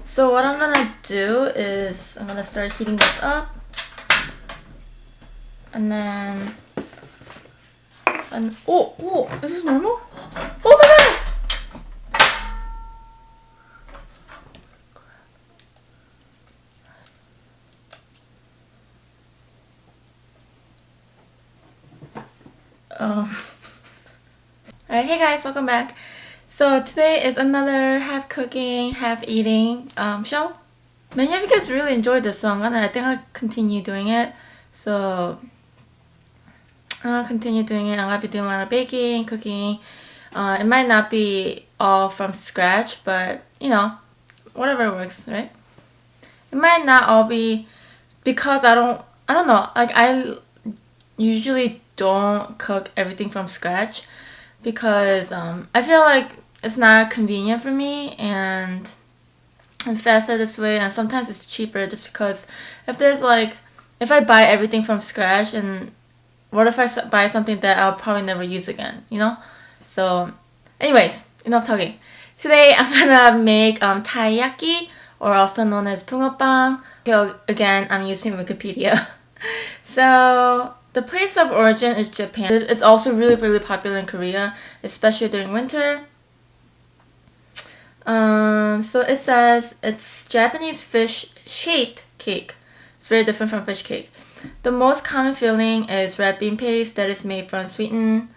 So what I'm gonna do is I'm gonna start heating this up, and then oh, is this normal? Oh my god! Alright, hey guys, welcome back. So today is another half cooking, half eating show. Many of you guys really enjoyed this, so I think I'll continue doing it. So I'll continue doing it. I'm gonna be doing a lot of baking, cooking. It might not be all from scratch, but you know, whatever works, right? It might not all be because I don't know. Like I usually don't cook everything from scratch because I feel like it's not convenient for me and it's faster this way, and sometimes it's cheaper just because if I buy everything from scratch, and what if I buy something that I'll probably never use again, you know? So anyways, enough talking. Today I'm gonna make taiyaki, or also known as 붕어빵. Again, I'm using Wikipedia. So the place of origin is Japan. It's also really popular in Korea, especially during winter. So it says it's Japanese fish-shaped cake. It's very different from fish cake. The most common filling is red bean paste that is made from sweetened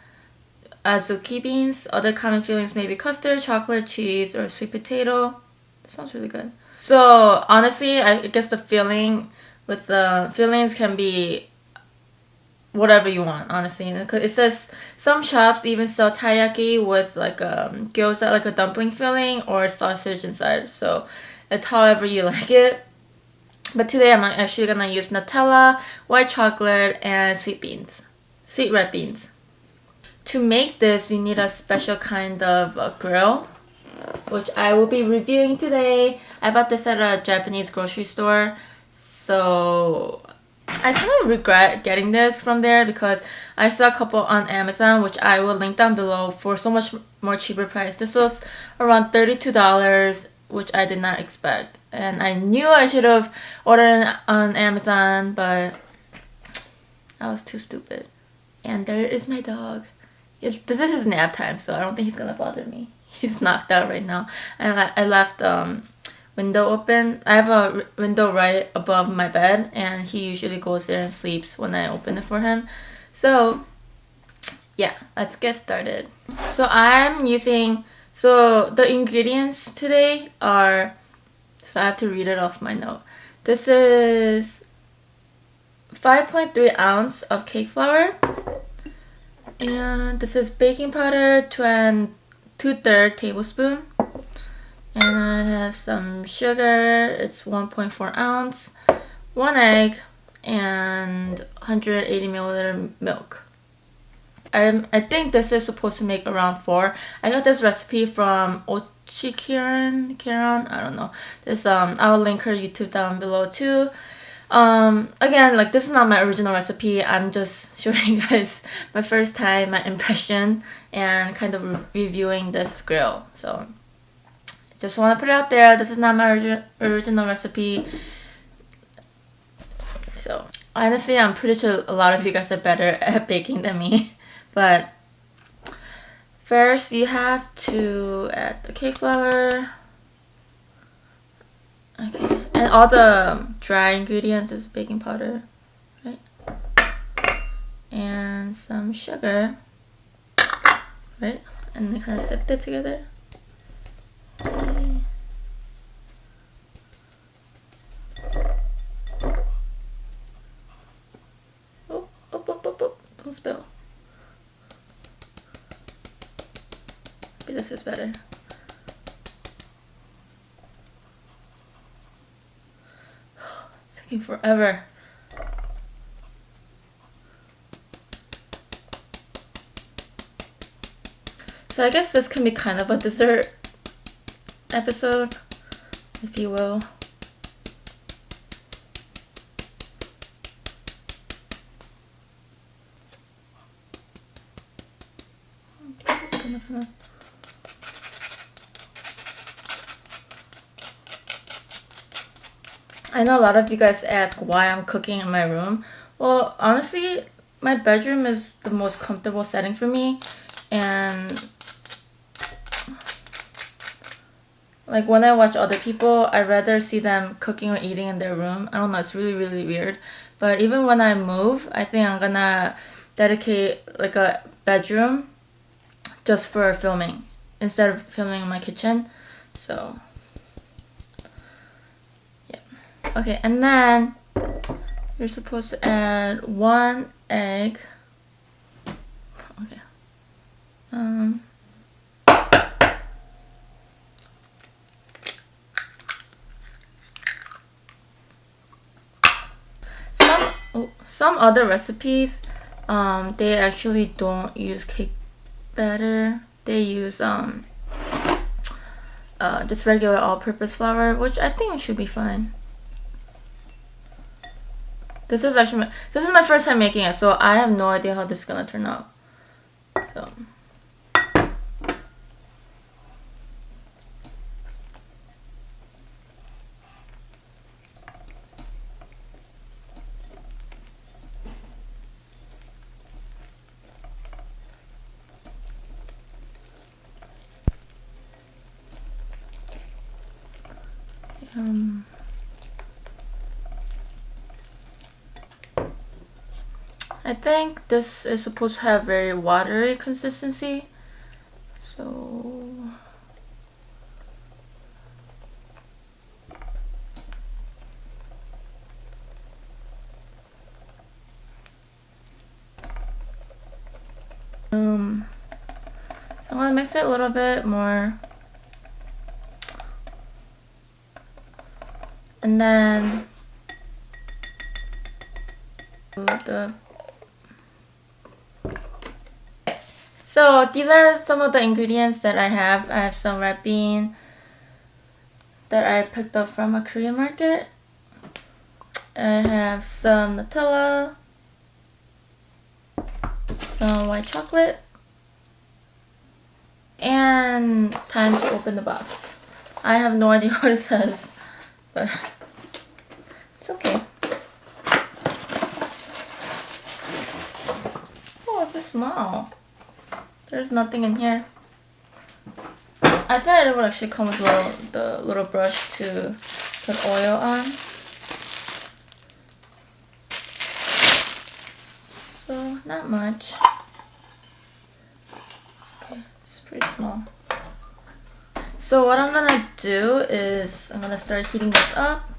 azuki beans. Other common fillings may be custard, chocolate, cheese, or sweet potato. That sounds really good. So honestly, I guess the filling with the fillings can be whatever you want, honestly. It says some shops even sell taiyaki with like gyoza, like a dumpling filling, or sausage inside. So it's however you like it. But today I'm actually gonna use Nutella, white chocolate, and sweet red beans. To make this, you need a special kind of grill, which I will be reviewing today. I bought this at a Japanese grocery store, so I kind of regret getting this from there because I saw a couple on Amazon, which I will link down below, for so much more cheaper price. This was around $32, which I did not expect. And I knew I should have ordered on Amazon, but I was too stupid. And there is my dog. This is his nap time, so I don't think he's gonna bother me. He's knocked out right now. And I left window open. I have a window right above my bed, and he usually goes there and sleeps when I open it for him. So yeah, let's get started. So the ingredients today are, so I have to read it off my note. This is 5.3 ounce of cake flour, and this is baking powder, 2/3 tablespoon. And I have some sugar, it's 1.4 ounce, 1 egg, and 180 milliliter milk. I think this is supposed to make around 4. I got this recipe from Kiran, I don't know. I'll link her YouTube down below too. Again, like, this is not my original recipe. I'm just showing you guys my first time, my impression, and kind of reviewing this grill. So just want to put it out there. This is not my original recipe. So honestly, I'm pretty sure a lot of you guys are better at baking than me. But first, you have to add the cake flour. Okay, and all the dry ingredients is baking powder, right? And some sugar, right? And then kind of sift it together. Okay. Oh, don't spill. Maybe this is better. It's taking forever. So I guess this can be kind of a dessert episode, if you will. I know a lot of you guys ask why I'm cooking in my room. Well, honestly, my bedroom is the most comfortable setting for me, and like when I watch other people, I'd rather see them cooking or eating in their room. I don't know, it's really, really weird. But even when I move, I think I'm gonna dedicate like a bedroom just for filming instead of filming in my kitchen. So yeah. Okay, and then you're supposed to add 1 egg. Okay. Some other recipes, they actually don't use cake batter. They use just regular all-purpose flour, which I think should be fine. This is my first time making it, so I have no idea how this is gonna turn out. So. I think this is supposed to have very watery consistency. So I'm gonna mix it a little bit more. And then so these are some of the ingredients that I have. I have some red bean that I picked up from a Korean market. I have some Nutella, some white chocolate, and time to open the box. I have no idea what it says, but it's okay. Oh, it's just small. There's nothing in here. I thought it would actually come with the little brush to put oil on. So, not much. Okay, it's pretty small. So what I'm gonna do is I'm gonna start heating this up.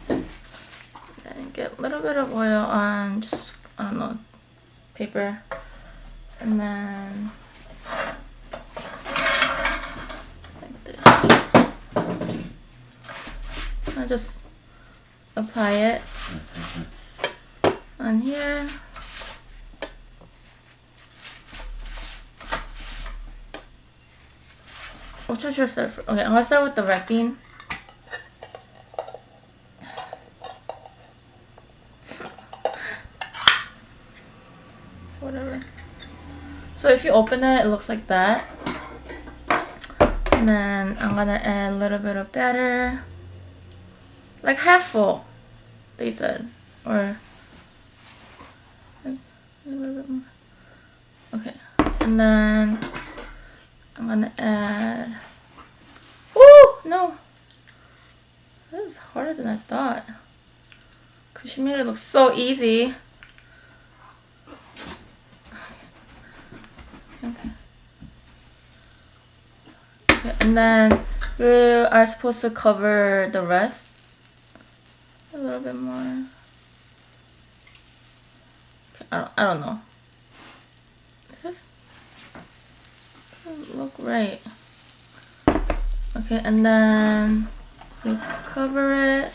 And get a little bit of oil on just, I don't know, paper. And then like this. I'll just apply it on here. Which one should I start for? Okay, I'm gonna start with the red bean. Whatever. So if you open it, it looks like that. And then I'm gonna add a little bit of batter. Like half full, they said. Or like a little bit more. Okay. And then I'm gonna add... Woo! No! This is harder than I thought. Cause she made it look so easy. Okay. Okay, and then we are supposed to cover the rest. A little bit more. Okay, I don't know. It just doesn't look right. Okay, and then we cover it.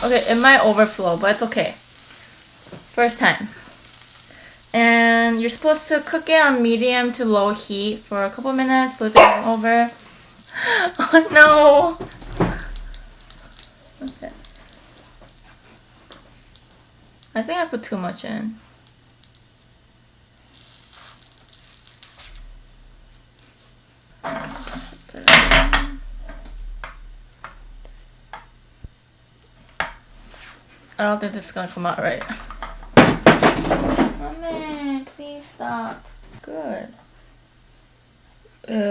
Okay, it might overflow, but it's okay. First time. And you're supposed to cook it on medium to low heat for a couple minutes, flipping it over. Oh no! Okay. I think I put too much in. I don't think this is gonna come out right. Oh man, please stop. Good. Okay,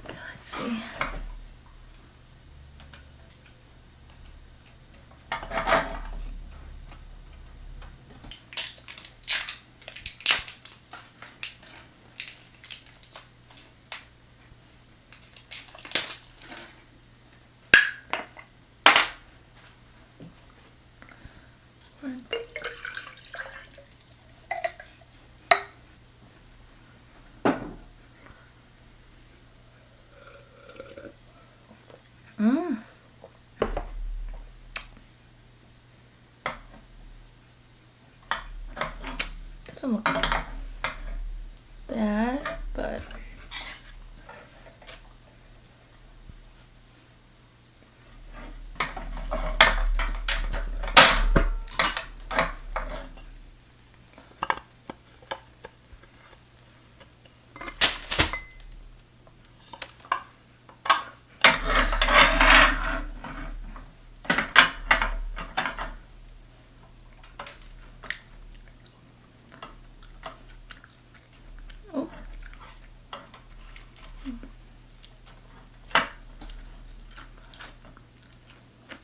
let's see. Doesn't look bad, but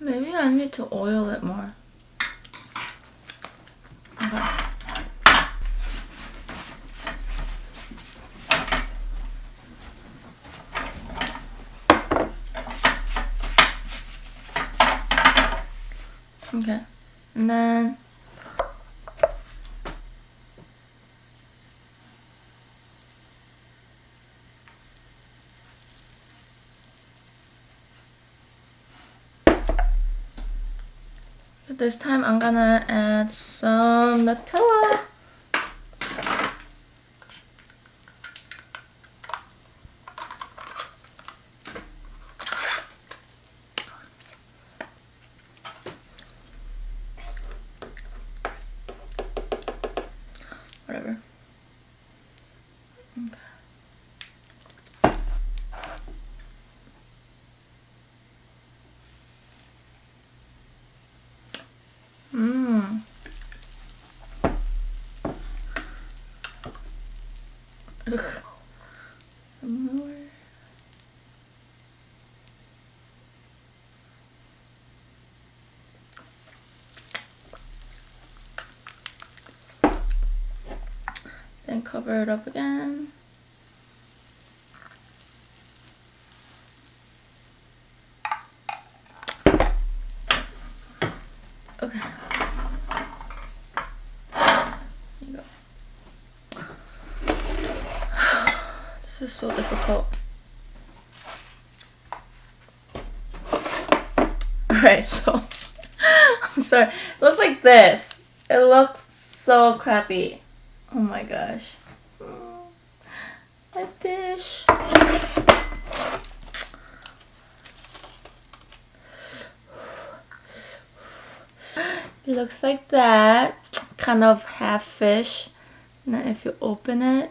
maybe I need to oil it more. Okay. Okay, and then this time I'm gonna add some Nutella. Whatever. Okay. Ugh. More. Then cover it up again. Okay. There you go. This is so difficult. Alright, so I'm sorry. It looks like this. It looks so crappy. Oh my gosh. My fish. It looks like that. Kind of half fish. And then if you open it,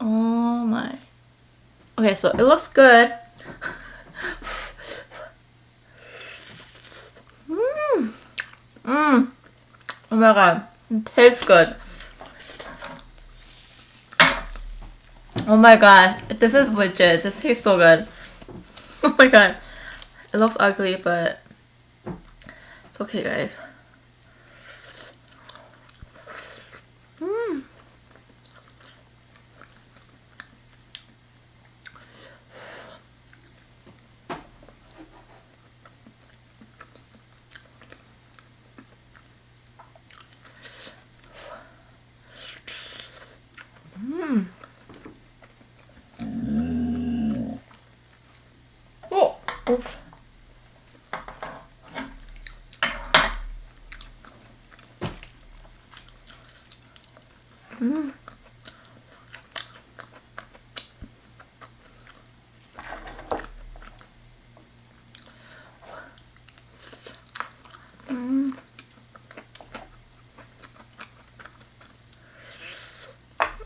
oh my. Okay, so it looks good. Oh my god. It tastes good. Oh my gosh. This is legit. This tastes so good. Oh my god. It looks ugly, but it's okay, guys. Oh! Oops.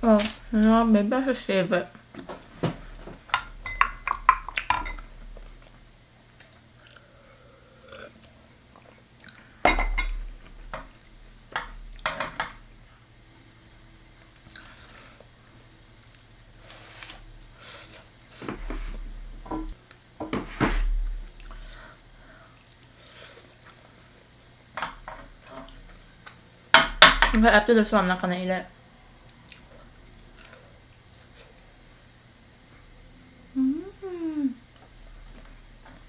Oh, you know, maybe I should save it. But after this one, I'm not gonna eat it.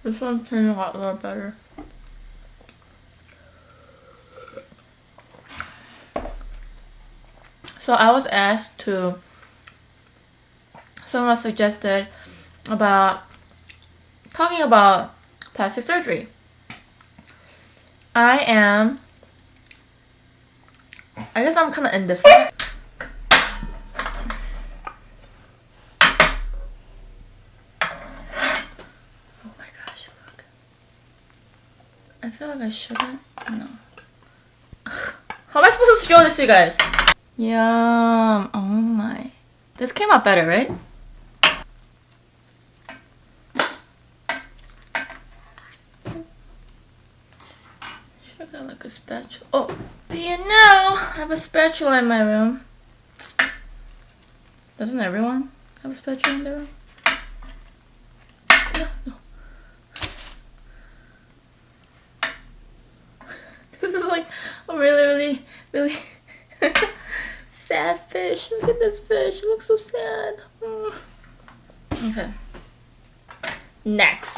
This one's turning out a lot better. So I was asked to, someone suggested about talking about plastic surgery. I guess I'm kind of indifferent. Oh my gosh, look. I feel like I shouldn't. No. How am I supposed to show this to you guys? Yum. Oh my. This came out better, right? Should have got like a spatula. Oh, do you know I have a spatula in my room? Doesn't everyone have a spatula in their room? No. This is like a really sad fish. Look at this fish. It looks so sad. Okay. Next.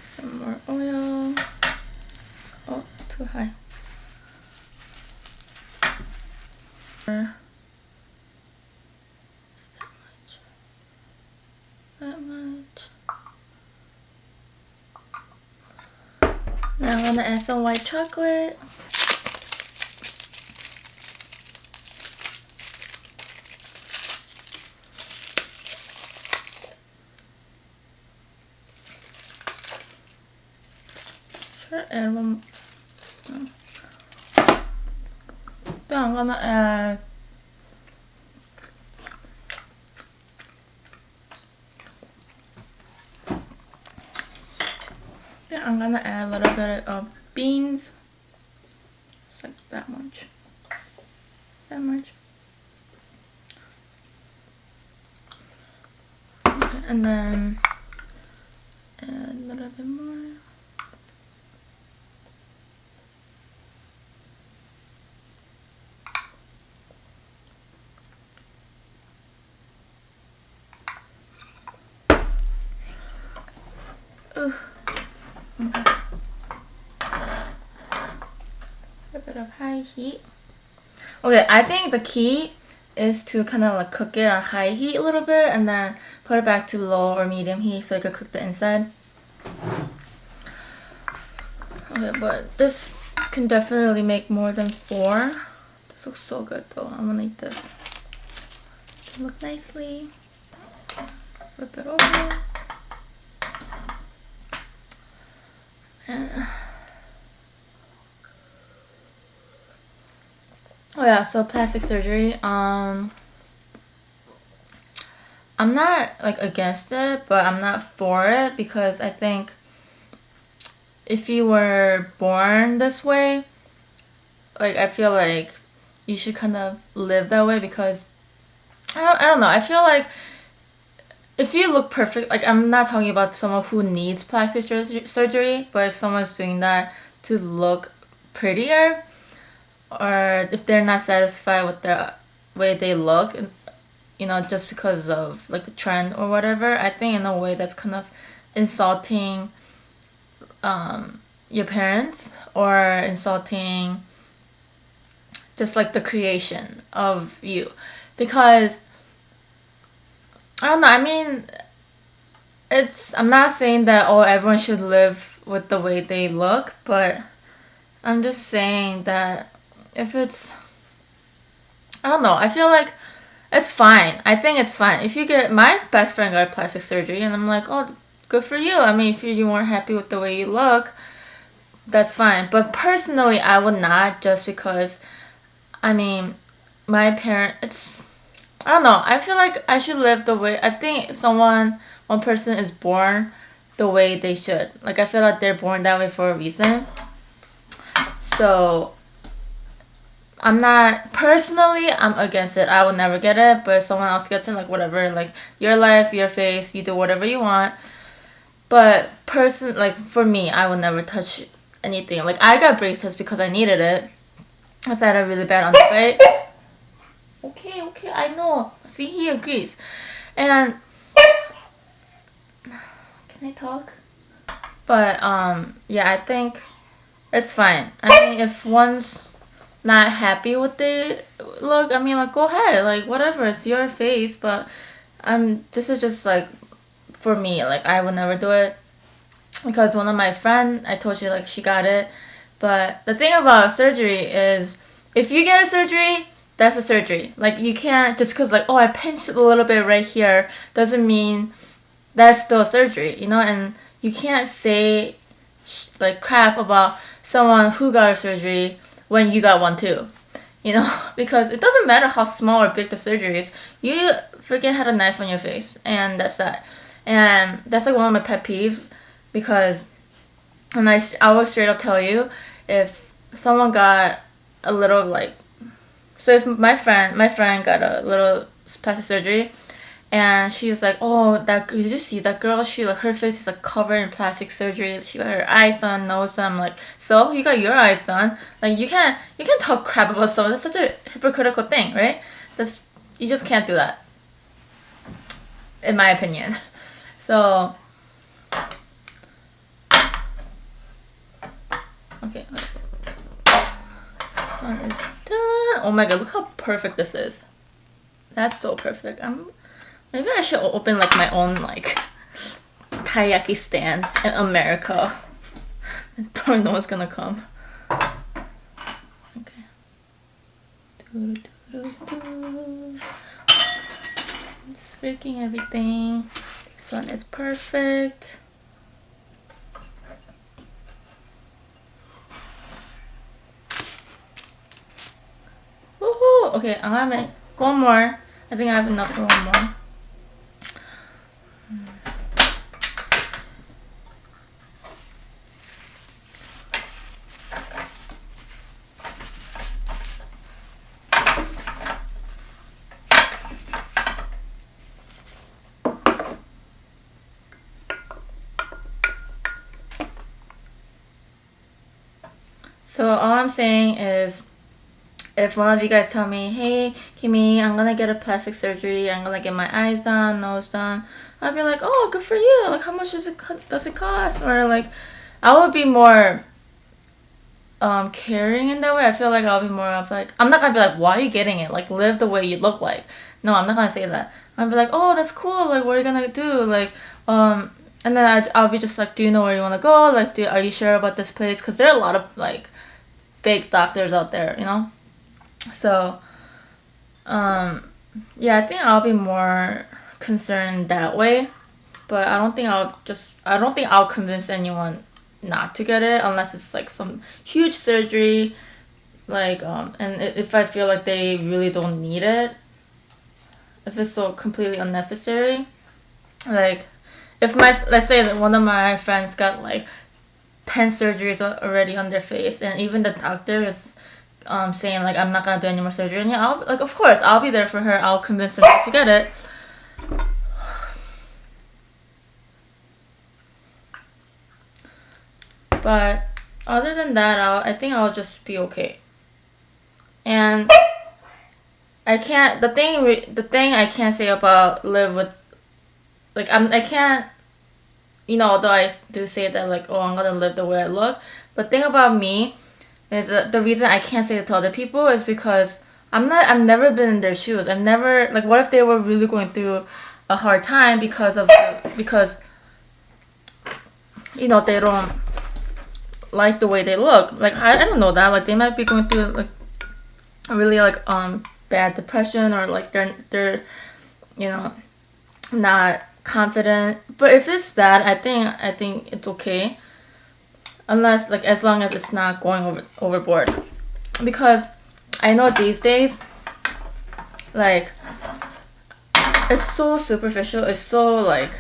Some more oil. Oh, too high. That much. Now I'm gonna add some white chocolate. And one. Then I'm gonna add a little bit of beans. Just like that much. That much. Okay, and then add a little bit more. Okay. A bit of high heat. Okay, I think the key is to kind of like cook it on high heat a little bit and then put it back to low or medium heat so you can cook the inside. Okay, but this can definitely make more than 4. This looks so good though. I'm gonna eat this. Look nicely. Flip it over. And oh yeah, so plastic surgery. I'm not like against it, but I'm not for it because I think if you were born this way, like I feel like you should kind of live that way because I don't know. I feel like if you look perfect, like I'm not talking about someone who needs plastic surgery, but if someone's doing that to look prettier, or if they're not satisfied with the way they look, you know, just because of like the trend or whatever, I think in a way that's kind of insulting your parents or insulting just like the creation of you. Because I don't know, I mean, I'm not saying that everyone should live with the way they look, but I'm just saying that if it's, I don't know, I feel like it's fine. I think it's fine. If you get, my best friend got plastic surgery and I'm like, oh, good for you. I mean, if you weren't happy with the way you look, that's fine. But personally, I would not, just because, I mean, my parents, I don't know. I feel like I should live the way, I think one person is born the way they should. Like, I feel like they're born that way for a reason. So, I'm against it. I will never get it, but if someone else gets it, like, whatever. Like, your life, your face, you do whatever you want. But for me, I will never touch anything. Like, I got bracelets because I needed it. I had a really bad underbite. Okay, I know. See, he agrees. And can I talk? But yeah, I think it's fine. I mean, if one's not happy with the look, I mean, like, go ahead, like, whatever. It's your face. But this is just like, for me, like, I would never do it because one of my friends, I told you, like, she got it. But the thing about surgery is, if you get a surgery, that's a surgery. Like, you can't just because, like, oh, I pinched a little bit right here, doesn't mean that's still surgery, you know? And you can't say like crap about someone who got a surgery when you got one too, you know? Because it doesn't matter how small or big the surgery is. You freaking had a knife on your face, and that's that. And that's like one of my pet peeves, because I will straight up tell you, if someone got a little, like, so if my friend got a little plastic surgery, and she was like, oh, did you see that girl? Her face is like covered in plastic surgery. She got her eyes done, nose done. I'm like, so you got your eyes done? Like, you can't talk crap about someone. That's such a hypocritical thing, right? You just can't do that, in my opinion. So, okay. This one is done. Oh my god, look how perfect this is. That's so perfect. Maybe I should open like my own like taiyaki stand in America. Probably no one's gonna come. Okay. Just breaking everything. This one is perfect. Woohoo! Okay, I'm gonna make one more. I think I have enough for one more. So all I'm saying is, if one of you guys tell me, hey, KEEMI, I'm gonna get a plastic surgery, I'm gonna get my eyes done, nose done, I'd be like, oh, good for you. Like, how much does it cost? Or like, I would be more caring in that way. I feel like I'll be more of like, I'm not gonna be like, why are you getting it? Like, live the way you look like. No, I'm not gonna say that. I'll be like, oh, that's cool. Like, what are you gonna do? Like, and then I'll be just like, do you know where you wanna go? Like, are you sure about this place? Because there are a lot of like fake doctors out there, you know. So, yeah, I think I'll be more concerned that way, but I don't think I'll convince anyone not to get it unless it's like some huge surgery, like, and if I feel like they really don't need it, if it's so completely unnecessary, like, let's say that one of my friends got like 10 surgeries already on their face, and even the doctor is saying like, I'm not gonna do any more surgery, and yeah, of course I'll be there for her. I'll convince her to get it. But other than that, I think I'll just be okay. And the thing I can't say about live with, like, I can't, you know, although I do say that like, oh, I'm gonna live the way I look, but thing about me is that the reason I can't say it to other people is because I've never been in their shoes. I've never, like, what if they were really going through a hard time because you know, they don't like the way they look. Like, I don't know that. Like, they might be going through like a really like bad depression, or like they're you know, not confident. But if it's that, I think it's okay. Unless, like, as long as it's not going overboard. Because I know these days, Like, it's so superficial, it's so like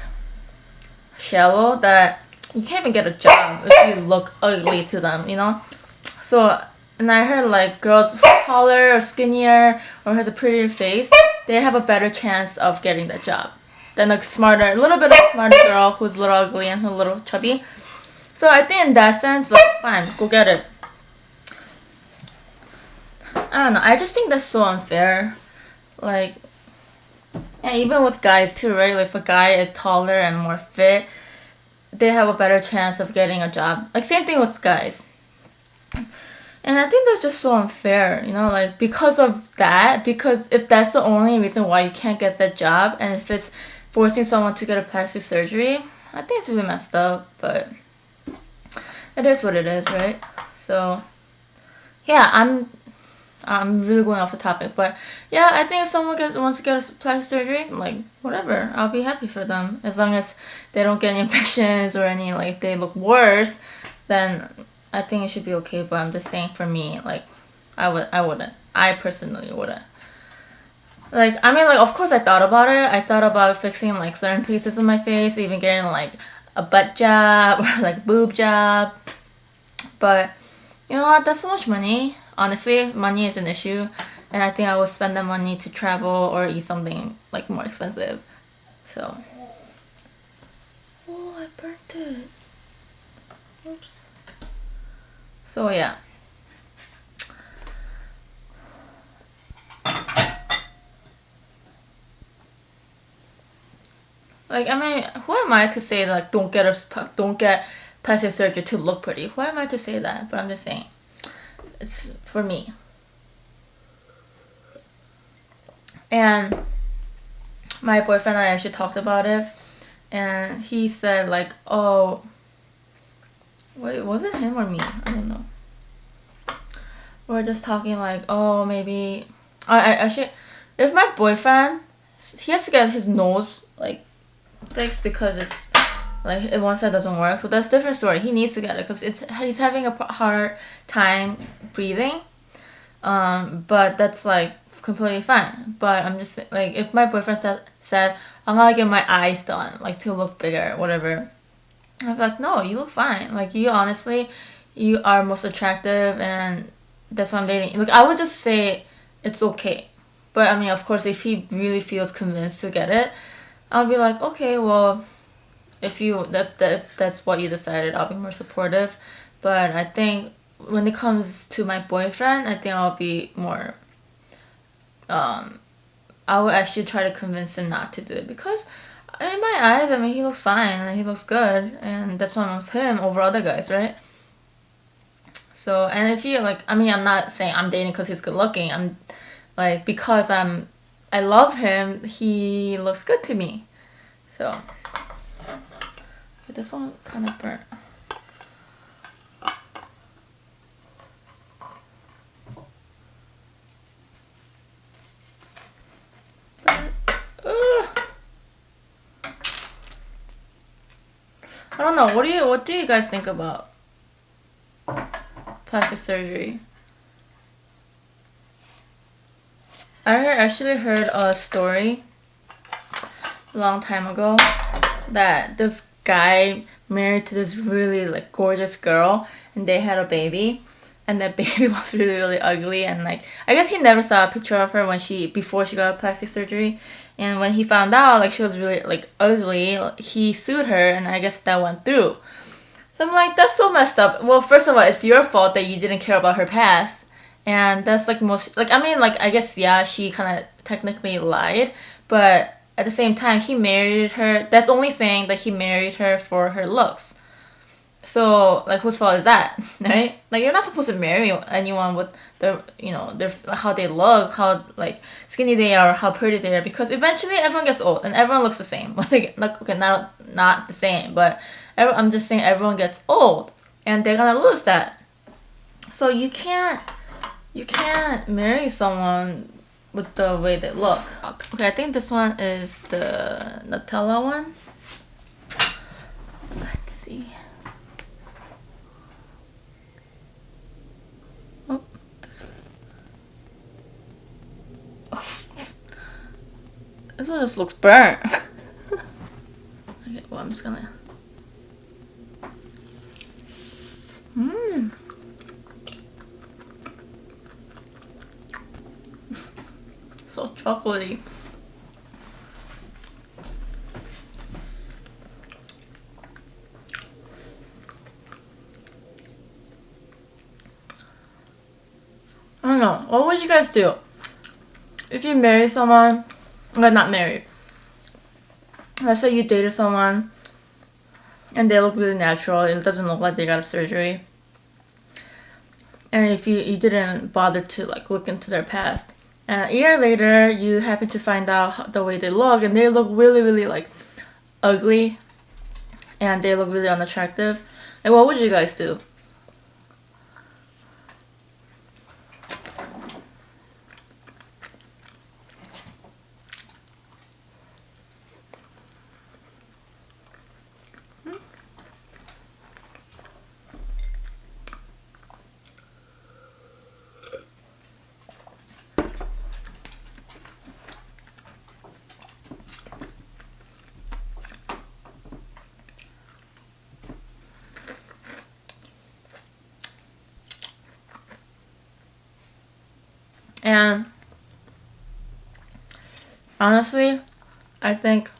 shallow that you can't even get a job if you look ugly to them, you know? So, and I heard like girls taller or skinnier or has a prettier face, they have a better chance of getting that job than a smarter, a little bit of smarter girl who's a little ugly and a little chubby. So I think in that sense, like, fine, go get it. I don't know, I just think that's so unfair. Like, and even with guys too, right? Like, if a guy is taller and more fit, they have a better chance of getting a job. Like, same thing with guys. And I think that's just so unfair, you know, like, because of that, because if that's the only reason why you can't get that job, and if it's forcing someone to get a plastic surgery, I think it's really messed up, but it is what it is, right? So, yeah, I'm really going off the topic, but yeah, I think if someone wants to get a plastic surgery, like, whatever, I'll be happy for them. As long as they don't get any infections or any, like, if they look worse, then I think it should be okay. But I'm just saying, for me, like, I wouldn't. I personally wouldn't. Like, I mean, like, of course I thought about it. I thought about fixing, like, certain places on my face, even getting, like, a butt job or, like, boob job. But, you know what, that's so much money. Honestly, money is an issue. And I think I would spend the money to travel or eat something, like, more expensive. So. Oh, I burnt it. Oops. So, yeah. Like, I mean, who am I to say, like, don't get plastic surgery to look pretty? Who am I to say that? But I'm just saying, it's for me. And my boyfriend and I actually talked about it, and he said, like, oh, wait, was it him or me? I don't know. We're just talking, like, oh, maybe I actually, if my boyfriend, he has to get his nose, like, fixed because it's like one side doesn't work, so that's a different story. He needs to get it because he's having a hard time breathing, but that's like completely fine. But I'm just like, if my boyfriend said I'm gonna get my eyes done, like, to look bigger, whatever, I'm like, no, you look fine. Like, you honestly, you are most attractive, and that's why I'm dating. Like, I would just say it's okay. But I mean, of course, if he really feels convinced to get it, I'll be like, okay, well, if that's what you decided, I'll be more supportive. But I think when it comes to my boyfriend, I think I'll be more, I will actually try to convince him not to do it, because in my eyes, I mean, he looks fine and he looks good, and that's why I'm with him over other guys, right? So, and if you, like, I mean, I'm not saying I'm dating because he's good looking. I'm like, because I love him, he looks good to me. So, okay, this one kind of burnt. I don't know. What do you guys think about plastic surgery? I actually heard a story a long time ago that this guy married to this really, like, gorgeous girl, and they had a baby, and that baby was really, really ugly, and, like, I guess he never saw a picture of her before she got plastic surgery, and when he found out, like, she was really, like, ugly, he sued her, and I guess that went through. So I'm like, that's so messed up. Well, first of all, it's your fault that you didn't care about her past, and that's, like, I mean, like, I guess, yeah, she kind of technically lied, but at the same time, he married her. That's only saying that he married her for her looks. So, like, whose fault is that, right? Like, you're not supposed to marry anyone with their, you know, their how they look, how, like, skinny they are, how pretty they are, because eventually everyone gets old and everyone looks the same. Like, okay, not the same, but I'm just saying everyone gets old and they're gonna lose that. So you can't marry someone with the way they look. Okay, I think this one is the Nutella one. Let's see. Oh, this one. Oh, this looks burnt. Okay, well, I'm just gonna. So chocolatey. I don't know. What would you guys do if you marry someone? Well, not married. Let's say you dated someone and they look really natural. It doesn't look like they got a surgery. And if you didn't bother to like look into their past, and a year later you happen to find out the way they look, and they look really, really like ugly, and they look really unattractive, and what would you guys do? And honestly, I think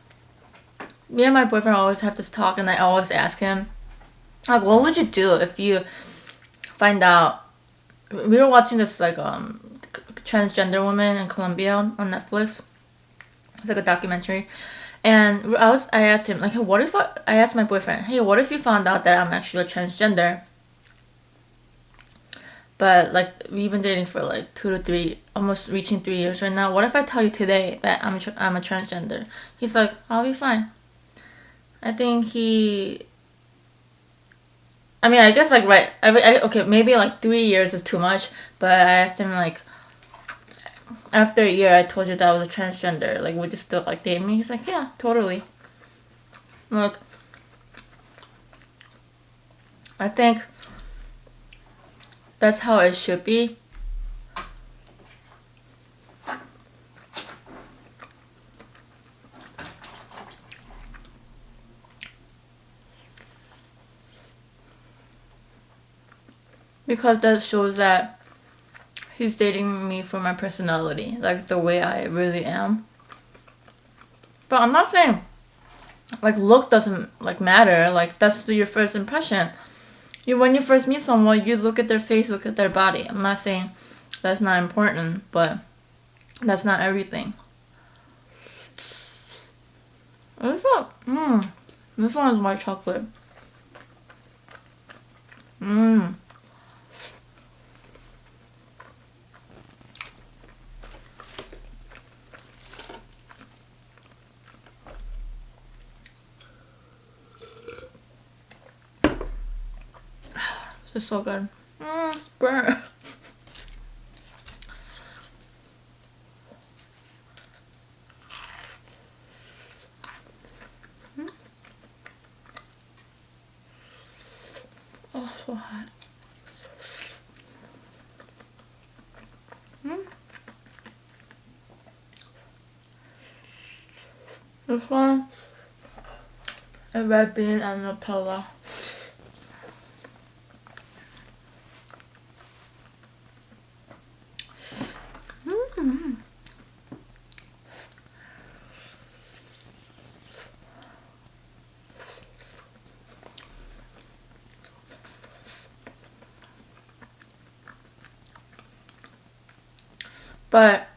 me and my boyfriend always have this talk, and I always ask him, like, what would you do if you find out? We were watching this like transgender woman in Colombia on Netflix. It's like a documentary, and I asked him like, hey, what if I asked my boyfriend, hey, what if you found out that I'm actually a transgender? But like we've been dating for like 2 to 3, almost reaching 3 years right now. What if I tell you today that I'm a transgender? He's like, I'll be fine. I think he. I mean, I guess like right. Okay, maybe like 3 years is too much. But I asked him like, after a year, I told you that I was a transgender. Like, would you still like date me? He's like, yeah, totally. Look, I think that's how it should be. Because that shows that he's dating me for my personality, like the way I really am. But I'm not saying like look doesn't like matter. Like that's your first impression. When you first meet someone, you look at their face, look at their body. I'm not saying that's not important, but that's not everything. This one is white chocolate. This is so good. It's burnt. Oh, so hot. This one, a red bean and Nutella. But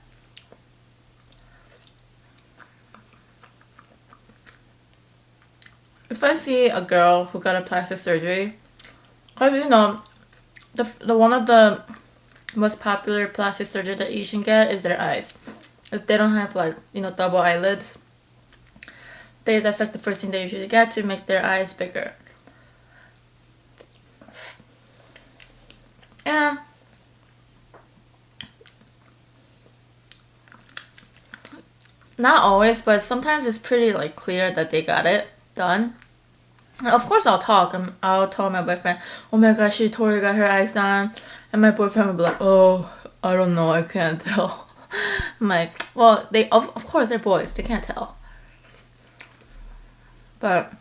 if I see a girl who got a plastic surgery, cause you know, the one of the most popular plastic surgery that Asians get is their eyes. If they don't have like double eyelids, that's like the first thing they usually get to make their eyes bigger. And not always, but sometimes it's pretty like clear that they got it done. And of course, I'll tell my boyfriend, oh my gosh, she totally got her eyes done, and my boyfriend will be like, oh, I don't know, I can't tell. I'm like, well, they of course they're boys. They can't tell. But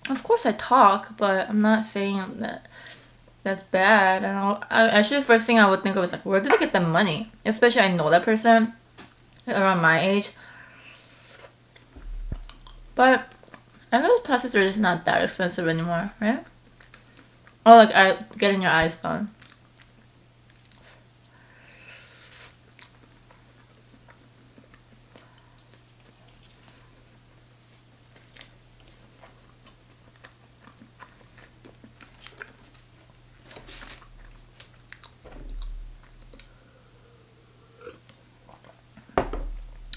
of course I talk, but I'm not saying that that's bad. And actually, the first thing I would think of is like, where did they get the money? Especially I know that person around my age. But I guess plastic surgery is not that expensive anymore, right? Or like getting your eyes done.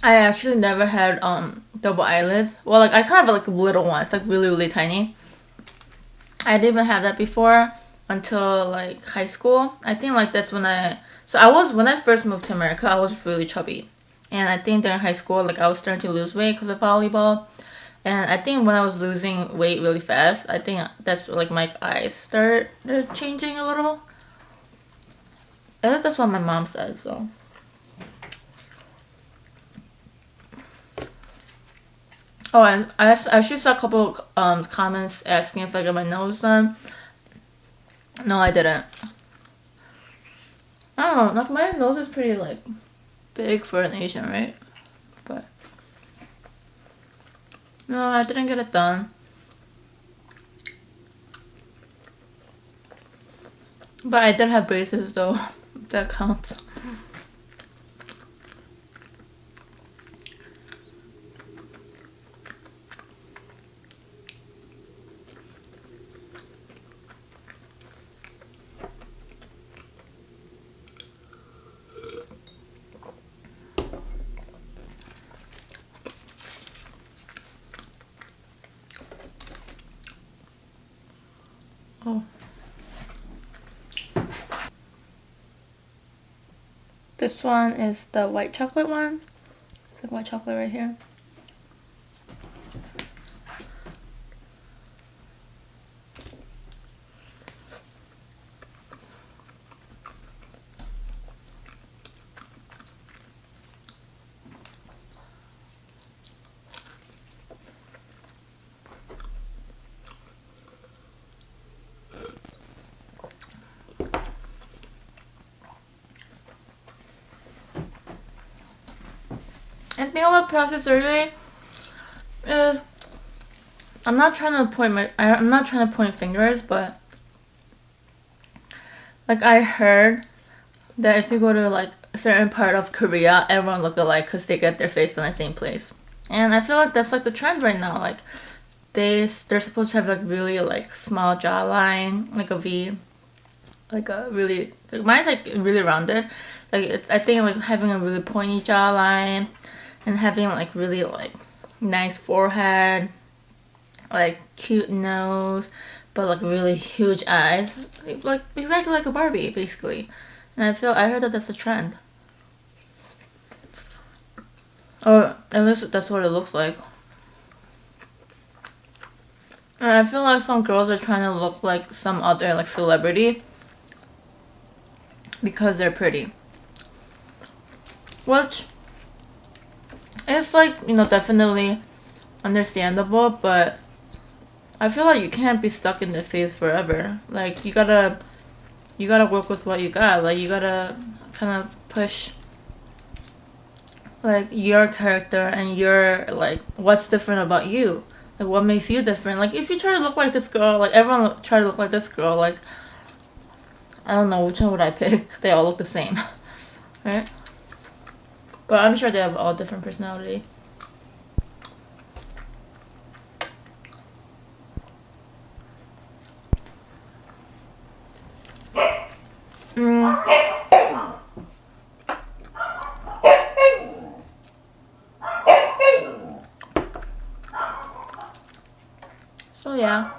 I actually never had double eyelids. Well, like I kind of have like little ones, like really tiny. I didn't even have that before until like high school. I think like that's when when I first moved to America, I was really chubby. And I think during high school, like I was starting to lose weight because of volleyball. And I think when I was losing weight really fast, I think that's like my eyes started changing a little. I think that's what my mom said, so. Oh, and I actually saw a couple comments asking if I got my nose done. No, I didn't. I don't know, like my nose is pretty like big for an Asian, right? But no, I didn't get it done. But I did have braces though. That counts. Oh. This one is the white chocolate one. It's like white chocolate right here. And the thing about plastic surgery is I'm not trying to point fingers, but like I heard that if you go to like a certain part of Korea, everyone look alike because they get their face in the same place. And I feel like that's like the trend right now. Like they're supposed to have like really like small jawline, like a V, like a really like mine's like really rounded. Like I think like having a really pointy jawline and having like really like nice forehead, like cute nose, but like really huge eyes, like exactly like a Barbie basically. And I heard that that's a trend, or at least that's what it looks like. And I feel like some girls are trying to look like some other like celebrity because they're pretty, which is like, you know, definitely understandable, but I feel like you can't be stuck in the face forever. Like you gotta work with what you got. Like you gotta kind of push like your character and your like what's different about you. Like what makes you different. Like if you try to look like this girl, like everyone try to look like this girl, like I don't know which one would I pick. They all look the same. Right? But I'm sure they have all different personality. So yeah.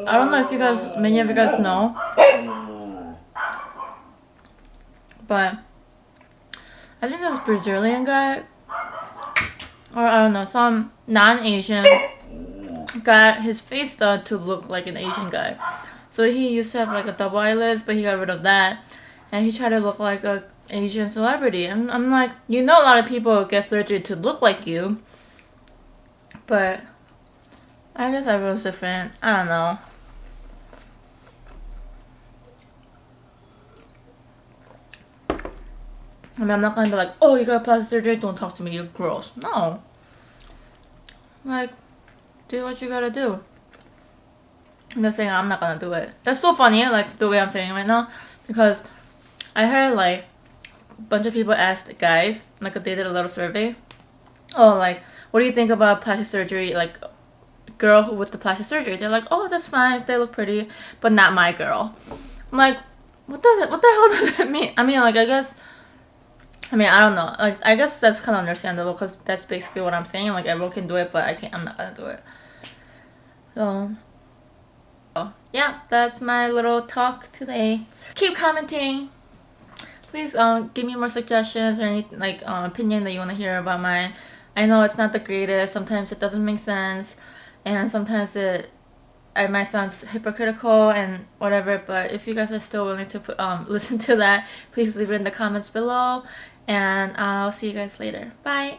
I don't know if many of you guys know, but I think this Brazilian guy, or I don't know, some non-Asian got his face done to look like an Asian guy. So he used to have like a double eyelids, but he got rid of that, and he tried to look like a Asian celebrity. I'm like, you know, a lot of people get surgery to look like you, but I guess everyone's different. I don't know. I mean, I'm not gonna be like, oh, you got plastic surgery, don't talk to me, you're gross. No. Like, do what you gotta do. I'm just saying I'm not gonna do it. That's so funny, like, the way I'm saying it right now. Because I heard, like, a bunch of people asked guys, like, they did a little survey. Oh, like, what do you think about plastic surgery? Like, girl with the plastic surgery. They're like, oh, that's fine if they look pretty, but not my girl. I'm like, what the hell does that mean? I mean, like, I don't know. Like, I guess that's kind of understandable because that's basically what I'm saying. Like, everyone can do it, but I'm not gonna do it. So, yeah, that's my little talk today. Keep commenting. Please give me more suggestions or any like opinion that you want to hear about mine. I know it's not the greatest. Sometimes it doesn't make sense, and sometimes I might sound hypocritical and whatever. But if you guys are still willing to listen to that, please leave it in the comments below. And I'll see you guys later. Bye.